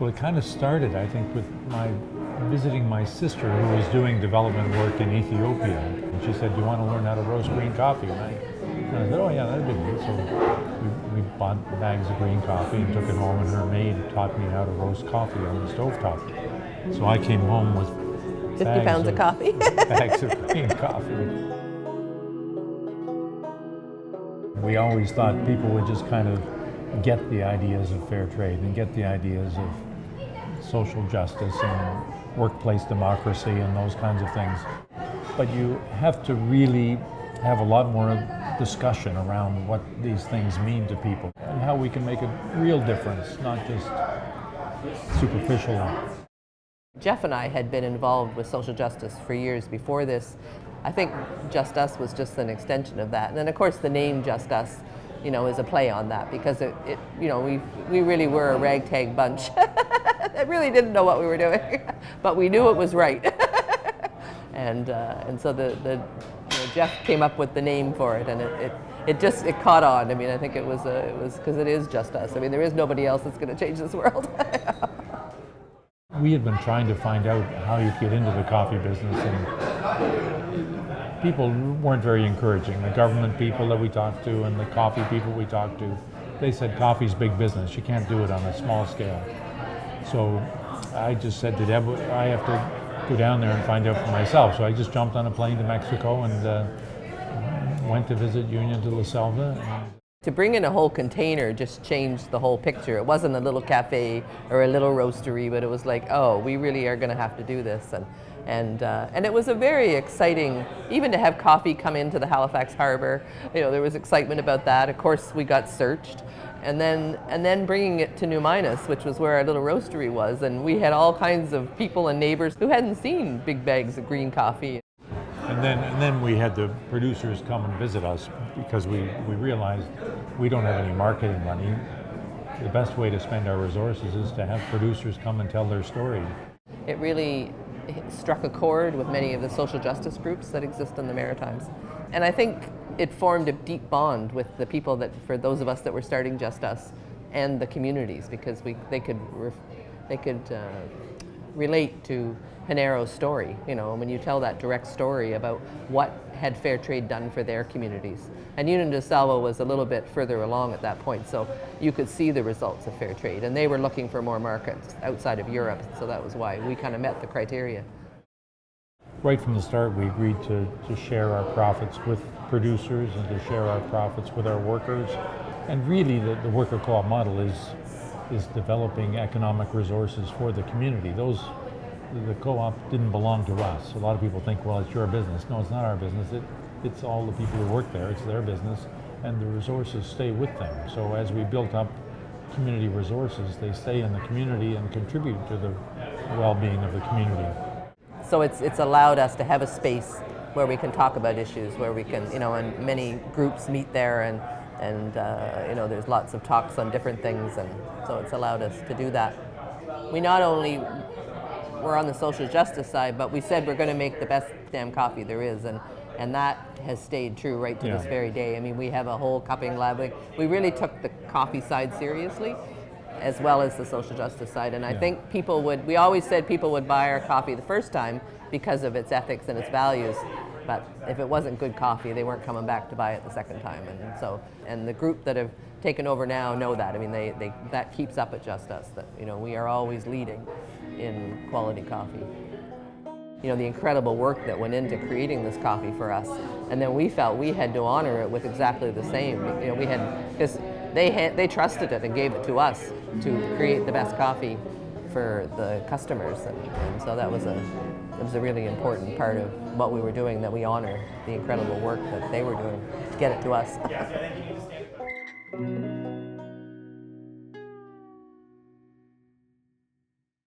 Well, it kind of started, I think, with visiting my sister who was doing development work in Ethiopia. And she said, "Do you want to learn how to roast green coffee?" And I said, "Oh yeah, that'd be good." So we bought bags of green coffee and took it home, and her maid taught me how to roast coffee on the stovetop. So I came home with 50 pounds of coffee. bags of green coffee. We always thought people would just kind of get the ideas of fair trade and get the ideas of social justice and workplace democracy and those kinds of things. But you have to really have a lot more discussion around what these things mean to people and how we can make a real difference, not just superficial. Jeff and I had been involved with social justice for years before this. I think Just Us was just an extension of that. And then of course the name Just Us, is a play on that, because we really were a ragtag bunch that really didn't know what we were doing, but we knew it was right. and so Jeff came up with the name for it, and it caught on. I mean, I think it was because it is just us. I mean, there is nobody else that's going to change this world. We had been trying to find out how you get into the coffee business, and people weren't very encouraging. The government people that we talked to and the coffee people we talked to, they said coffee's big business. You can't do it on a small scale. So I just said to Deb, I have to go down there and find out for myself. So I just jumped on a plane to Mexico and went to visit Union de la Selva. To bring in a whole container just changed the whole picture. It wasn't a little cafe or a little roastery, but it was like, oh, we really are going to have to do this. And it was a very exciting, even to have coffee come into the Halifax Harbor. There was excitement about that. Of course, we got searched. And then bringing it to New Minas, which was where our little roastery was, and we had all kinds of people and neighbors who hadn't seen big bags of green coffee. And then we had the producers come and visit us, because we realized we don't have any marketing money. The best way to spend our resources is to have producers come and tell their story. It really struck a chord with many of the social justice groups that exist in the Maritimes. And I think it formed a deep bond with the people for those of us that were starting Just Us and the communities, because they could relate to Genero's story, when you tell that direct story about what had fair trade done for their communities. And Union de Selva was a little bit further along at that point, so you could see the results of fair trade, and they were looking for more markets outside of Europe, so that was why we kind of met the criteria. Right from the start, we agreed to share our profits with producers and to share our profits with our workers. And really the worker co-op model is developing economic resources for the community. The co-op didn't belong to us. A lot of people think, well, it's your business. No, it's not our business. It's all the people who work there. It's their business, and the resources stay with them. So as we built up community resources, they stay in the community and contribute to the well-being of the community. So it's allowed us to have a space where we can talk about issues, where we can, and many groups meet there, and there's lots of talks on different things, and so it's allowed us to do that. We not only were on the social justice side, but we said we're going to make the best damn coffee there is, and that has stayed true right to this very day. I mean, we have a whole cupping lab. We really took the coffee side seriously, as well as the social justice side. And I think we always said people would buy our coffee the first time because of its ethics and its values. But if it wasn't good coffee, they weren't coming back to buy it the second time. And the group that have taken over now know that. I mean, that keeps up at Just Us, that we are always leading in quality coffee. The incredible work that went into creating this coffee for us, and then we felt we had to honor it with exactly the same. Because they trusted it and gave it to us to create the best coffee for the customers, and so that was a really important part of what we were doing, that we honor the incredible work that they were doing to get it to us.